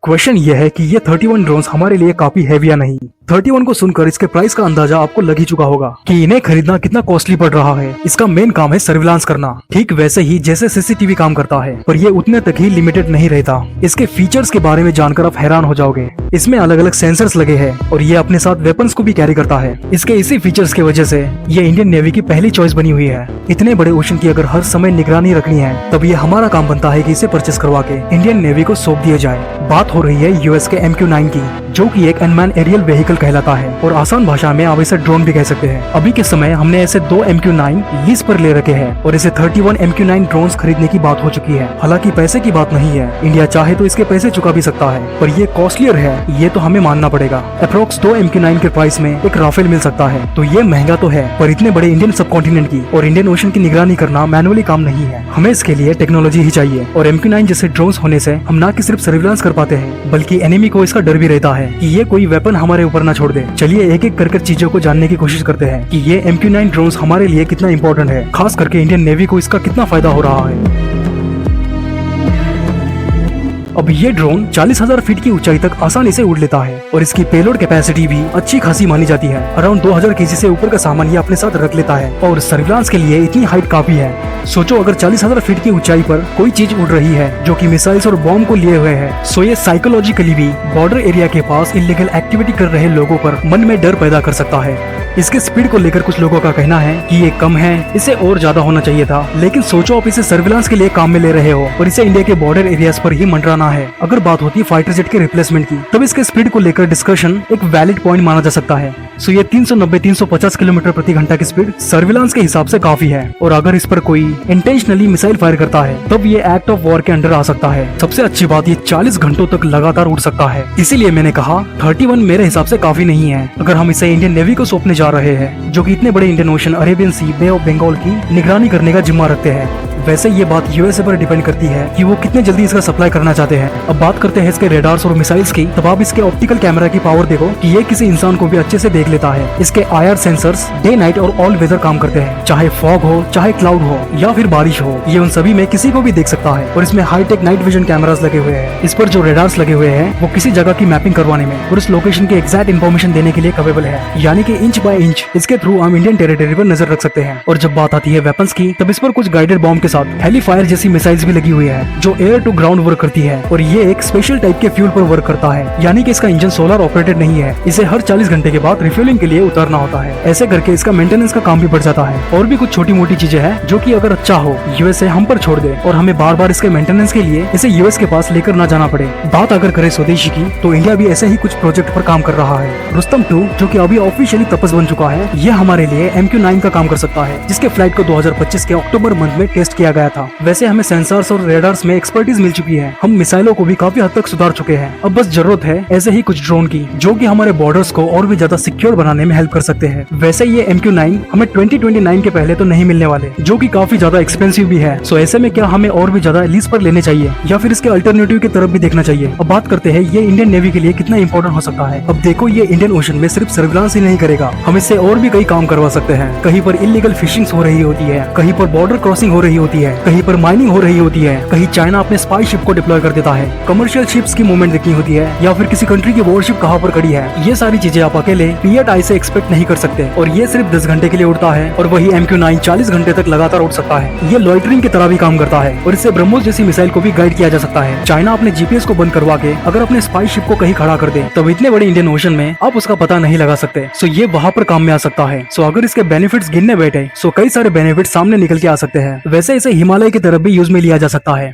Question ये है कि ये 31 ड्रोन्स हमारे लिए काफी हैवी या नहीं। 31 को सुनकर इसके प्राइस का अंदाजा आपको लग ही चुका होगा कि इन्हें खरीदना कितना कॉस्टली पड़ रहा है। इसका मेन काम है सर्विलांस करना, ठीक वैसे ही जैसे सीसीटीवी काम करता है, पर ये उतने तक ही लिमिटेड नहीं रहता। इसके फीचर्स के बारे में जानकर आप हैरान हो जाओगे। इसमें अलग अलग सेंसर्स लगे हैं और ये अपने साथ वेपन्स को भी कैरी करता है। इसके इसी फीचर्स की वजह से ये इंडियन नेवी की पहली चॉइस बनी हुई है। इतने बड़े ओशन की अगर हर समय निगरानी रखनी है, तब ये हमारा काम बनता है कि इसे परचेस करवा के इंडियन नेवी को सौंप दिया जाए। बात हो रही है यूएस के MQ-9 की, जो कि एक अनमैन एरियल व्हीकल कहलाता है और आसान भाषा में आप इसे ड्रोन भी कह सकते हैं। अभी के समय हमने ऐसे 2 MQ-9 लीज पर ले रखे हैं और इसे 31 MQ-9 ड्रोन्स खरीदने की बात हो चुकी है। हालांकि पैसे की बात नहीं है, इंडिया चाहे तो इसके पैसे चुका भी सकता है, पर ये कॉस्टलियर है, ये तो हमें मानना पड़ेगा। अप्रोक्स 2 MQ-9 के प्राइस में एक राफेल मिल सकता है, तो ये महंगा तो है, पर इतने बड़े इंडियन सब कॉन्टिनेंट की और इंडियन ओशन की निगरानी करना मैनुअली काम नहीं है। हमें इसके लिए टेक्नोलॉजी ही चाहिए और MQ-9 जैसे ड्रोन्स होने से हम न सिर्फ सर्विलांस कर पाते हैं, बल्कि एनिमी को इसका डर भी रहता है कि ये कोई वेपन हमारे ऊपर न छोड़ दे। चलिए एक एक करके चीजों को जानने की कोशिश करते हैं कि ये MQ-9 ड्रोन्स हमारे लिए कितना इंपॉर्टेंट है, खास करके इंडियन नेवी को इसका कितना फायदा हो रहा है। अब ये ड्रोन 40,000 फीट की ऊंचाई तक आसानी से उड़ लेता है और इसकी पेलोड कैपेसिटी भी अच्छी खासी मानी जाती है। अराउंड 2000 केजी से ऊपर का सामान ये अपने साथ रख लेता है और सर्विलांस के लिए इतनी हाइट काफी है। सोचो अगर 40,000 फीट की ऊंचाई पर कोई चीज उड़ रही है जो कि मिसाइल्स और बॉम्ब को लिए हुए है, सो ये साइकोलॉजिकली भी बॉर्डर एरिया के पास इलीगल एक्टिविटी कर रहे लोगों पर मन में डर पैदा कर सकता है। इसके स्पीड को लेकर कुछ लोगों का कहना है कि ये कम है, इसे और ज्यादा होना चाहिए था। लेकिन सोचो आप इसे सर्विलांस के लिए काम में ले रहे हो और इसे इंडिया के बॉर्डर एरियाज पर ही मंडराना है। अगर बात होती है फाइटर जेट के रिप्लेसमेंट की, तब इसके स्पीड को लेकर डिस्कशन एक वैलिड पॉइंट माना जा सकता है। सो ये 390-350 किलोमीटर प्रति घंटा की स्पीड सर्विलांस के हिसाब से काफी है और अगर इस पर कोई इंटेंशनली मिसाइल फायर करता है, तब ये एक्ट ऑफ वॉर के अंडर आ सकता है। सबसे अच्छी बात, ये 40 घंटों तक लगातार उड़ सकता है। इसीलिए मैंने कहा 31 मेरे हिसाब से काफी नहीं है अगर हम इसे इंडियन नेवी को सौंपने जा रहे हैं, जो कि इतने बड़े Indian ocean, Arabian sea, bay of Bengal की निगरानी करने का जिम्मा रखते हैं। वैसे ये बात यूएसए पर डिपेंड करती है कि वो कितने जल्दी इसका सप्लाई करना चाहते हैं। अब बात करते हैं इसके रेडार्स और मिसाइल्स की, तब आप इसके ऑप्टिकल कैमरा की पावर देखो कि ये किसी इंसान को भी अच्छे से देख लेता है। इसके IR सेंसर्स डे नाइट और ऑल वेदर काम करते हैं, चाहे फॉग हो, चाहे क्लाउड हो या फिर बारिश हो, ये उन सभी में किसी को भी देख सकता है। और इसमें हाईटेक नाइट विजन कैमरास लगे हुए हैं। इस पर जो रेडार्स लगे हुए हैं वो किसी जगह की मैपिंग करवाने में और उस लोकेशन की एग्जैक्ट इन्फॉर्मेशन देने के लिए कैपेबल है, यानी कि इंच बाय इंच इसके थ्रू हम इंडियन टेरिटरी पर नजर रख सकते हैं। और जब बात आती है वेपन्स की, तब इस पर कुछ गाइडेड बॉम्ब के साथ हेलीफायर जैसी मिसाइल्स भी लगी हुई है, जो एयर टू ग्राउंड वर्क करती है और ये एक स्पेशल टाइप के फ्यूल पर वर्क करता है, यानी कि इसका इंजन सोलर ऑपरेटेड नहीं है। इसे हर 40 घंटे के बाद रिफ्यूलिंग के लिए उतारना होता है। ऐसे करके इसका मेंटेनेंस का काम भी बढ़ जाता है। और भी कुछ छोटी मोटी चीजें हैं जो कि अगर अच्छा हो यूएसए हम पर छोड़ दे और हमें बार बार इसके मेंटेनेंस के लिए इसे यूएस के पास लेकर न जाना पड़े। बात अगर करें स्वदेशी की, तो इंडिया भी ऐसे ही कुछ प्रोजेक्ट पर काम कर रहा है। रुस्तम 2 जो कि अभी ऑफिशियली तपस बन चुका है, ये हमारे लिए MQ-9 का काम कर सकता है, जिसके फ्लाइट को 2025 के अक्टूबर मंथ में टेस्ट किया गया था। वैसे हमें सेंसर्स और रेडार्स में एक्सपर्टीज मिल चुकी है, हम मिसाइलों को भी काफी हद तक सुधार चुके हैं। अब बस जरूरत है ऐसे ही कुछ ड्रोन की, जो कि हमारे बॉर्डर्स को और भी ज्यादा सिक्योर बनाने में हेल्प कर सकते हैं। वैसे ये MQ-9 हमें 2029 के पहले तो नहीं मिलने वाले, जो कि काफी ज्यादा एक्सपेंसिव भी है। सो ऐसे में क्या हमें और भी ज्यादा लीज पर लेने चाहिए या फिर इसके अल्टरनेटिव की तरफ भी देखना चाहिए। अब बात करते हैं ये इंडियन नेवी के लिए कितना इंपॉर्टेंट हो सकता है। अब देखो, ये इंडियन ओशन में सिर्फ सर्विलांस ही नहीं करेगा, हम इससे और भी कई काम करवा सकते हैं। कहीं पर इलीगल फिशिंग हो रही होती है, कहीं पर बॉर्डर क्रॉसिंग हो रही होती है, कहीं पर माइनिंग हो रही होती है, कहीं चाइना अपने स्पाई शिप को डिप्लॉय कर देता है, कमर्शियल शिप्स की मूवमेंट देखनी होती है, या फिर किसी कंट्री की वॉरशिप कहाँ पर खड़ी है। ये सारी चीजें आप अकेले पियट आई से एक्सपेक्ट नहीं कर सकते। और ये सिर्फ 10 घंटे के लिए उड़ता है और वही MQ-9 40 घंटे तक लगातार उड़ सकता है। ये लॉइटरिंग की तरह भी काम करता है और इससे ब्रह्मोस जैसी मिसाइल को भी गाइड किया जा सकता है। चाइना अपने GPS को बंद करवा के अगर अपने स्पाई शिप को कहीं खड़ा कर दे, तब इतने बड़े इंडियन ओशन में आप उसका पता नहीं लगा सकते। सो ये वहाँ पर काम में आ सकता है। सो अगर इसके बेनिफिट्स गिनने बैठे, सो कई सारे बेनिफिट सामने निकल के आ सकते हैं। वैसे इसे हिमालय की तरफ भी यूज में लिया जा सकता है।